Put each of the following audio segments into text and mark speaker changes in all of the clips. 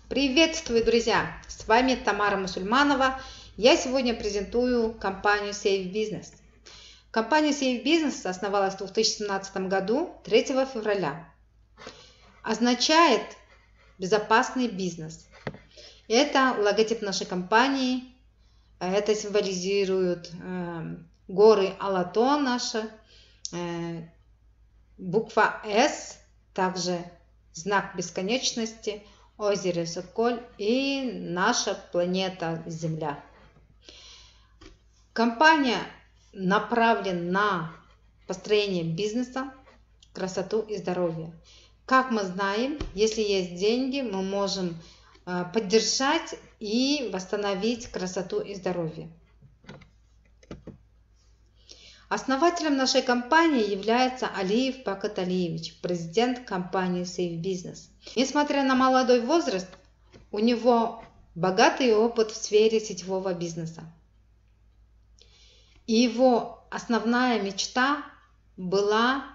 Speaker 1: Приветствую, друзья! С вами Тамара Мусульманова. Я сегодня презентую компанию Safe Business. Компания Safe Business основалась в 2017 году, 3 февраля. Означает безопасный бизнес. Это логотип нашей компании. Это символизирует горы Алатон наши, буква S, также знак бесконечности, озеро Соколь и наша планета Земля. Компания направлена на построение бизнеса, красоту и здоровье. Как мы знаем, если есть деньги, мы можем поддержать и восстановить красоту и здоровье. Основателем нашей компании является Алиев Бакыт Алиевич, президент компании Safe Business. Несмотря на молодой возраст, у него богатый опыт в сфере сетевого бизнеса. И его основная мечта была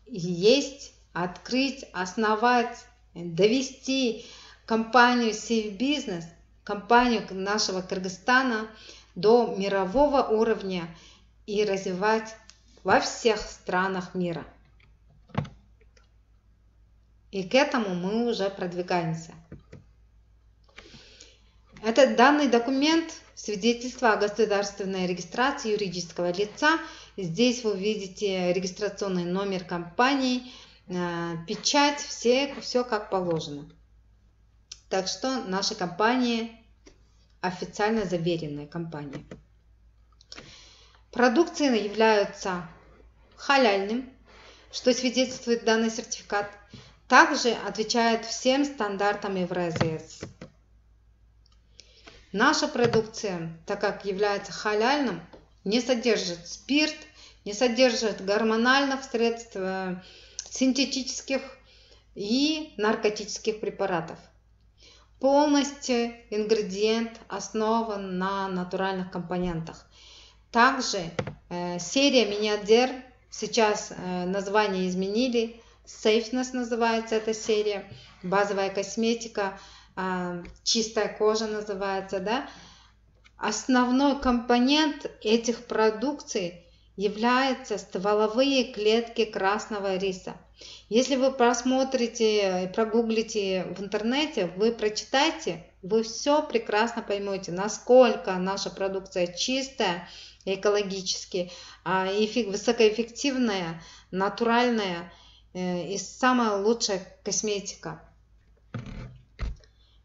Speaker 1: и есть открыть, основать, довести компанию Safe Business, компанию нашего Кыргызстана до мирового уровня и развивать во всех странах мира. И к этому мы уже продвигаемся. Этот данный документ – свидетельство о государственной регистрации юридического лица. Здесь вы видите регистрационный номер компании, печать, все как положено. Так что наша компания официально заверенная компания. Продукции являются халяльным, что свидетельствует данный сертификат. Также отвечает всем стандартам Евразес. Наша продукция, так как является халяльным, не содержит спирт, не содержит гормональных средств, синтетических и наркотических препаратов. Полностью ингредиент основан на натуральных компонентах. Также серия Миниадер, сейчас название изменили, Safeness называется эта серия, базовая косметика, чистая кожа называется, да? Основной компонент этих продукций являются стволовые клетки красного риса. Если вы просмотрите и прогуглите в интернете, вы прочитайте, вы все прекрасно поймете, насколько наша продукция чистая, экологически, высокоэффективная, натуральная и самая лучшая косметика.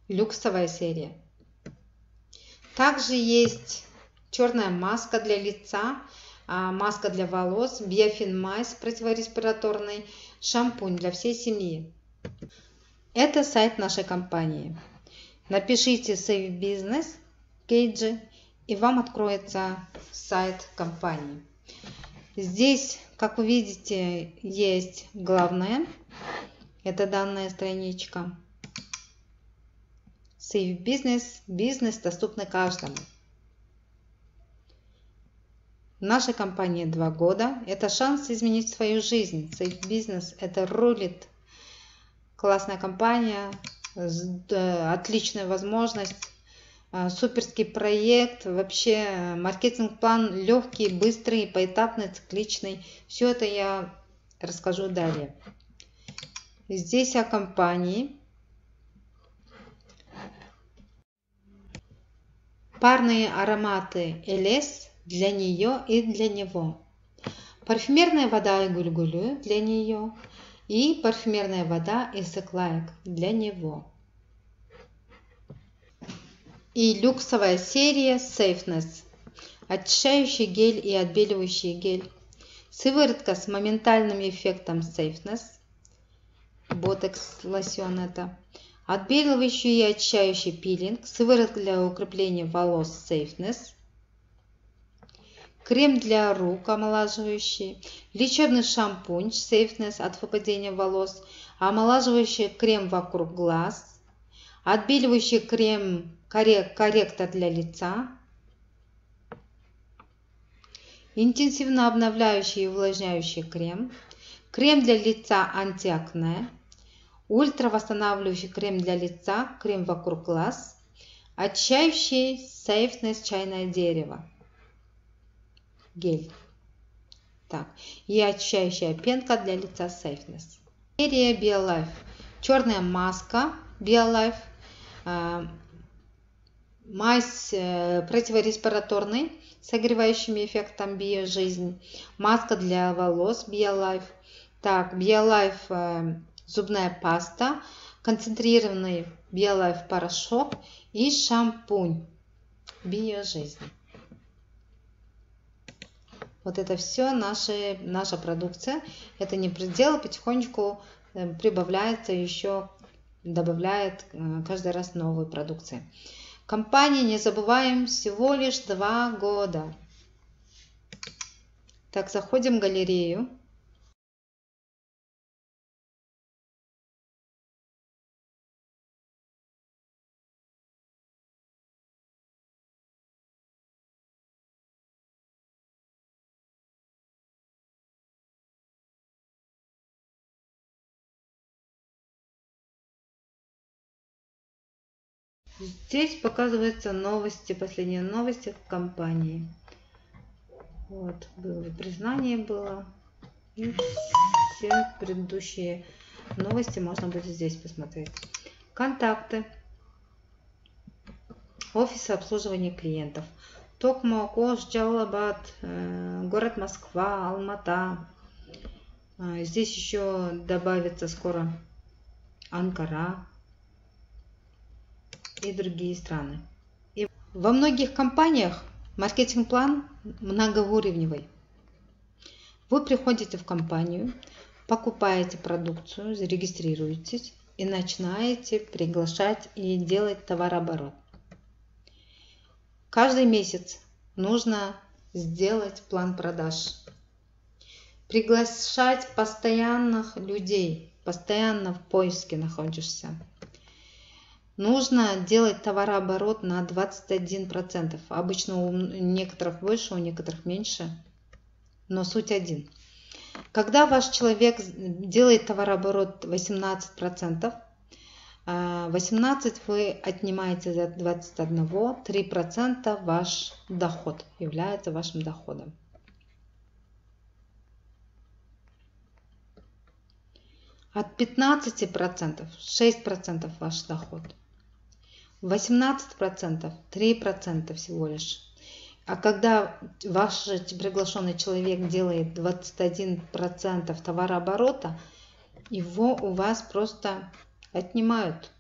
Speaker 1: Люксовая серия. Также есть черная маска для лица, маска для волос, биофин мазь противореспираторный, шампунь для всей семьи. Это сайт нашей компании. Напишите Safe Business Кейджи, и вам откроется сайт компании. Здесь, как вы видите, есть главное. Это данная страничка. Safe Business. Бизнес доступный каждому. Нашей компании 2 года. Это шанс изменить свою жизнь. Safe Business это рулит. Классная компания. Отличная возможность. Суперский проект, вообще маркетинг-план легкий, быстрый, поэтапный, цикличный. Все это я расскажу далее. Здесь о компании. Парные ароматы Элес для нее и для него. Парфюмерная вода Гуль-Гулю для нее и парфюмерная вода Исыклайк для него. И люксовая серия Safeness. Очищающий гель и отбеливающий гель. Сыворотка с моментальным эффектом Safeness. Ботекс лосьон это. Отбеливающий и очищающий пилинг. Сыворотка для укрепления волос Safeness. Крем для рук омолаживающий. Лечебный шампунь Safeness от выпадения волос. Омолаживающий крем вокруг глаз. Отбеливающий крем корректор для лица, интенсивно обновляющий и увлажняющий крем, крем для лица антиакне, ультравосстанавливающий крем для лица, крем вокруг глаз, очищающий Safeness чайное дерево, гель. Так, и очищающая пенка для лица Safeness. Серия BioLife. Черная маска BioLife. Мазь противореспираторный, согревающим эффектом BioJizzn. Маска для волос BioLife. Так, BioLife зубная паста, концентрированный BioLife порошок и шампунь BioJizzn. Вот это все наша продукция. Это не предел, потихонечку прибавляется еще, добавляет каждый раз новые продукции. Компания, не забываем, всего лишь 2 года. Так, заходим в галерею. Здесь показываются новости, последние новости в компании. Вот, было признание было. И все предыдущие новости можно будет здесь посмотреть. Контакты. Офис обслуживания клиентов. Токмак, Ош, Джалалабад, город Москва, Алмата. Здесь еще добавится скоро Анкара и другие страны. И во многих компаниях маркетинг-план многоуровневый. Вы приходите в компанию, покупаете продукцию, зарегистрируетесь и начинаете приглашать и делать товарооборот. Каждый месяц нужно сделать план продаж. Приглашать постоянных людей, постоянно в поиске находишься. Нужно делать товарооборот на 21%. Обычно у некоторых больше, у некоторых меньше. Но суть один. Когда ваш человек делает товарооборот 18%, 18% вы отнимаете за 21, 3% ваш доход является вашим доходом. От 15% 6% ваш доход. 18% 3% всего лишь. А когда ваш приглашенный человек делает 21% товарооборота, его у вас просто отнимают.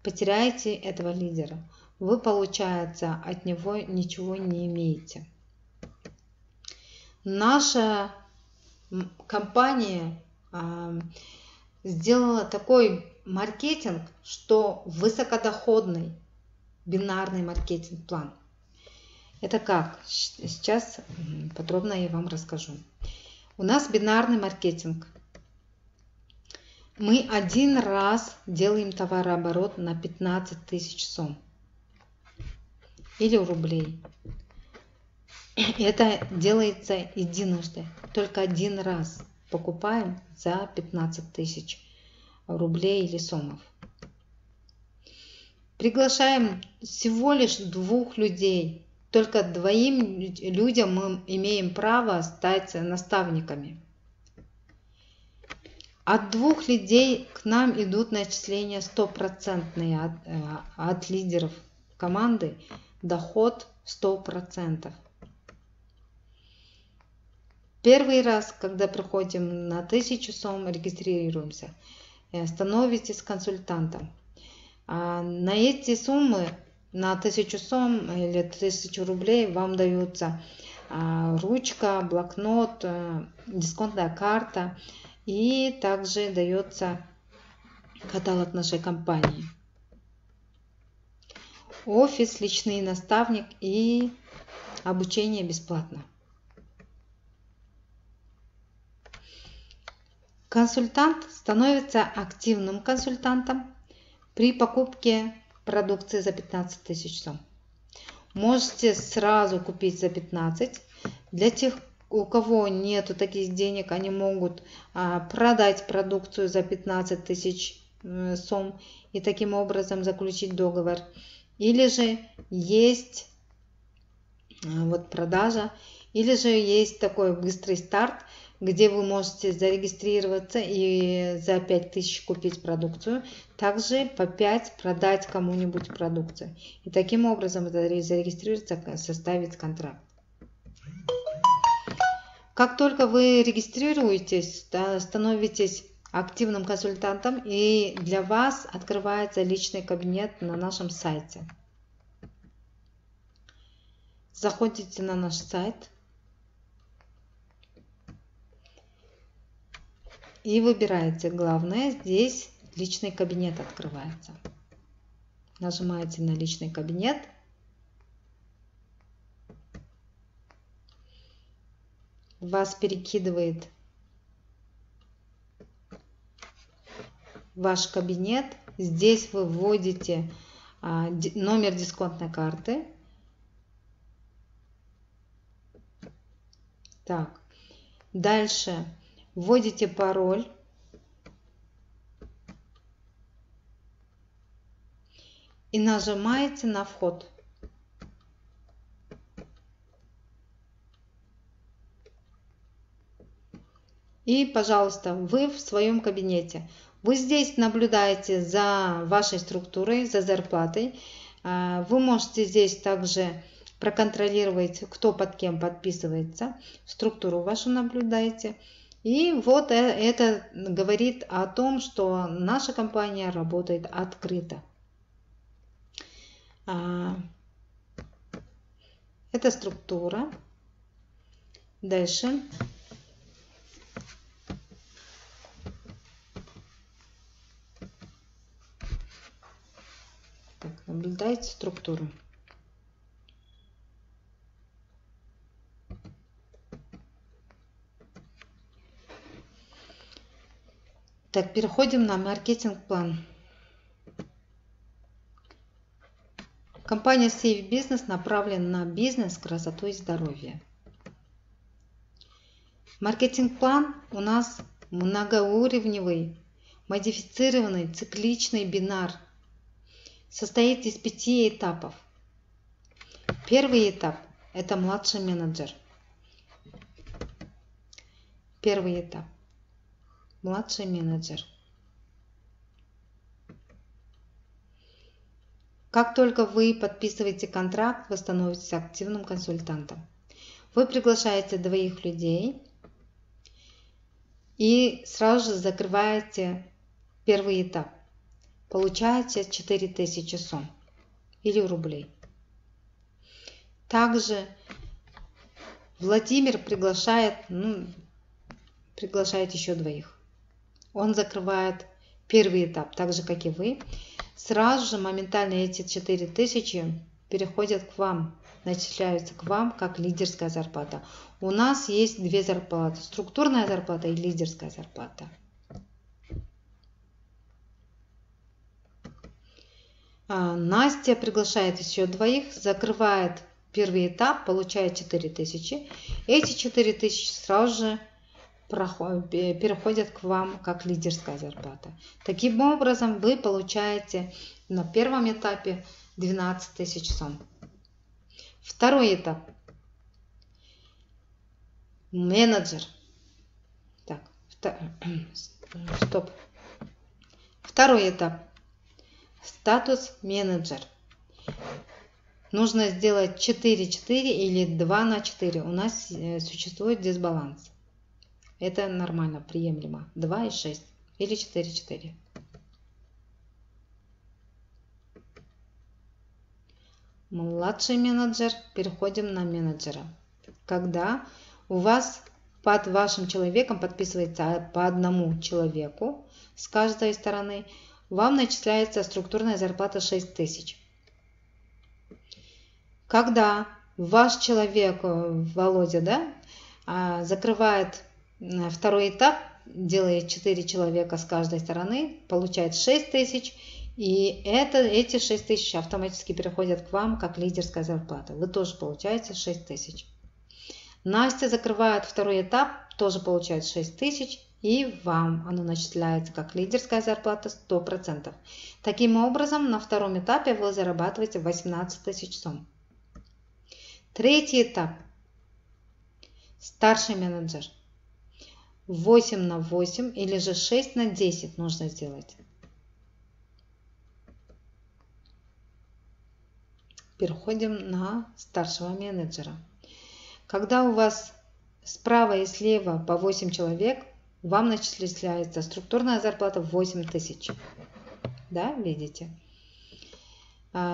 Speaker 1: Потеряете этого лидера. Вы, получается, от него ничего не имеете. Наша компания сделала такой маркетинг, что высокодоходный бинарный маркетинг-план. Это как? Сейчас подробно я вам расскажу. У нас бинарный маркетинг. Мы один раз делаем товарооборот на 15 тысяч сом или рублей. Это делается единожды, только один раз покупаем за 15 тысяч рублей или сомов. Приглашаем всего лишь 2 людей. Только 2 людям мы имеем право стать наставниками. От 2 людей к нам идут начисления 100% от лидеров команды. Доход 100%. Первый раз, когда приходим на 1000 сом, регистрируемся, становитесь консультантом. На эти суммы, на 1000 сом или 1000 рублей вам даются ручка, блокнот, дисконтная карта и также дается каталог нашей компании. Офис, личный наставник и обучение бесплатно. Консультант становится активным консультантом при покупке продукции за 15 тысяч сом. Можете сразу купить за 15. Для тех, у кого нету таких денег, они могут продать продукцию за 15 тысяч сом и таким образом заключить договор. Или же есть вот продажа, или же есть такой быстрый старт, где вы можете зарегистрироваться и за 5000 купить продукцию, также по 5 продать кому-нибудь продукцию. И таким образом зарегистрироваться, составить контракт. Как только вы регистрируетесь, становитесь активным консультантом, и для вас открывается личный кабинет на нашем сайте. Заходите на наш сайт и выбираете главное. Здесь личный кабинет открывается. Нажимаете на личный кабинет. Вас перекидывает в ваш кабинет. Здесь вы вводите номер дисконтной карты. Так, дальше вводите пароль. И нажимаете на вход. И, пожалуйста, вы в своем кабинете. Вы здесь наблюдаете за вашей структурой, за зарплатой. Вы можете здесь также проконтролировать, кто под кем подписывается. Структуру вашу наблюдаете. И вот это говорит о том, что наша компания работает открыто. Это структура. Дальше. Так, наблюдайте структуру. Так, переходим на маркетинг-план. Компания Safe Business направлена на бизнес, красоту и здоровье. Маркетинг-план у нас многоуровневый, модифицированный, цикличный бинар. Состоит из 5 этапов. Первый этап – это младший менеджер. Первый этап. Младший менеджер. Как только вы подписываете контракт, вы становитесь активным консультантом. Вы приглашаете 2 людей и сразу же закрываете первый этап. Получаете 4000 сом или рублей. Также Владимир приглашает еще 2. Он закрывает первый этап, так же как и вы. Сразу же моментально эти 4000 переходят к вам, начисляются к вам как лидерская зарплата. У нас есть 2 зарплаты: структурная зарплата и лидерская зарплата. Настя приглашает еще 2, закрывает первый этап, получает 4000. Эти 4000 сразу же переходят к вам как лидерская зарплата. Таким образом вы получаете на первом этапе 12 000 сом. Второй этап. Менеджер. Так, стоп. Второй этап. Статус менеджер. Нужно сделать 4-4 или 2/4. У нас существует дисбаланс. Это нормально, приемлемо. 2 и 6 или 4-4. Младший менеджер. Переходим на менеджера. Когда у вас под вашим человеком подписывается по 1 человеку с каждой стороны, вам начисляется структурная зарплата 6000. Когда ваш человек, Володя, закрывает второй этап, делает 4 человека с каждой стороны, получает 6000, и эти 6000 автоматически переходят к вам как лидерская зарплата. Вы тоже получаете 6000. Настя закрывает второй этап, тоже получает 6000, и вам оно начисляется как лидерская зарплата 100%. Таким образом, на втором этапе вы зарабатываете 18 тысяч сом. Третий этап. Старший менеджер. 8 на 8 или же 6 на 10 нужно сделать. Переходим на старшего менеджера. Когда у вас справа и слева по 8 человек, вам начисляется структурная зарплата 8 тысяч. Да, видите?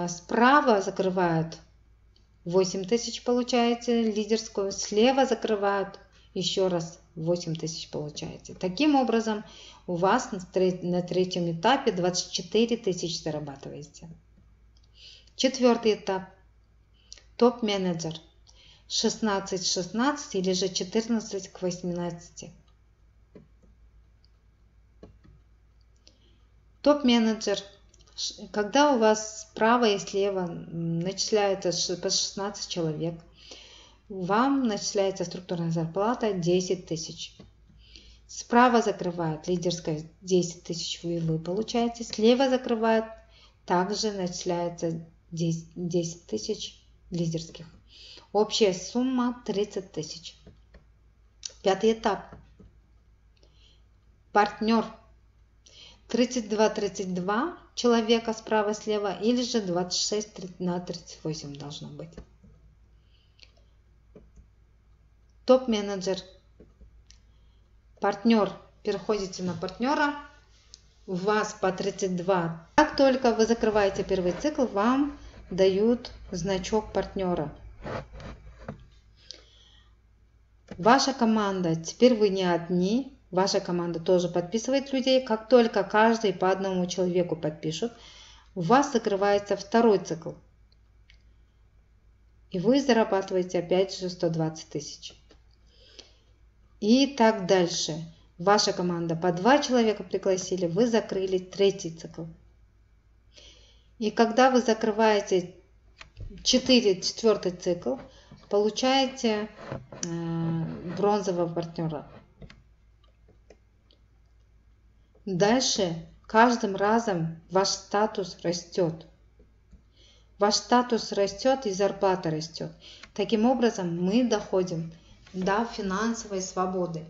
Speaker 1: Справа закрывают 8 тысяч, получаете лидерскую. Слева закрывают еще раз 8 тысяч, получаете. Таким образом, у вас на третьем этапе 24 тысячи зарабатываете. Четвертый этап. Топ-менеджер. 16-16 или же 14-18. Топ-менеджер. Когда у вас справа и слева начисляется по 16 человек, вам начисляется структурная зарплата 10 тысяч. Справа закрывают лидерская 10 тысяч, вы получаете. Слева закрывают, также начисляется 10 тысяч лидерских. Общая сумма 30 тысяч. Пятый этап. Партнер. 32-32 человека справа-слева или же 26 на 38 должно быть. Топ-менеджер. Партнер. Переходите на партнера. У вас по 32. Как только вы закрываете первый цикл, вам дают значок партнера. Ваша команда, теперь вы не одни, ваша команда тоже подписывает людей. Как только каждый по одному человеку подпишут, у вас закрывается второй цикл. И вы зарабатываете опять же 120 тысяч. И так дальше. Ваша команда по 2 человека пригласили, вы закрыли третий цикл. И когда вы закрываете четвертый цикл, получаете бронзового партнера. Дальше каждым разом ваш статус растет. Ваш статус растет и зарплата растет. Таким образом мы доходим до финансовой свободы.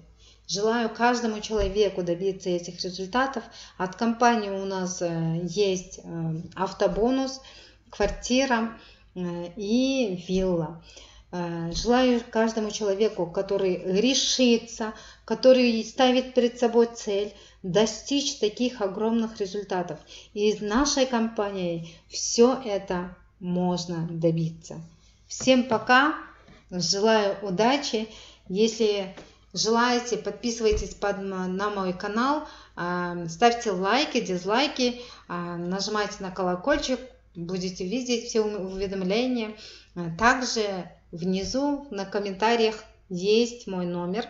Speaker 1: Желаю каждому человеку добиться этих результатов. От компании у нас есть автобонус, квартира и вилла. Желаю каждому человеку, который решится, который ставит перед собой цель, достичь таких огромных результатов. И из нашей компании все это можно добиться. Всем пока, желаю удачи. Если желаете, подписывайтесь на мой канал, ставьте лайки, дизлайки, нажимайте на колокольчик, будете видеть все уведомления. Также внизу на комментариях есть мой номер,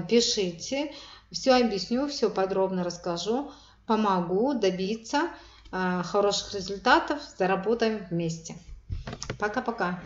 Speaker 1: пишите, все объясню, все подробно расскажу, помогу добиться хороших результатов, заработаем вместе. Пока-пока.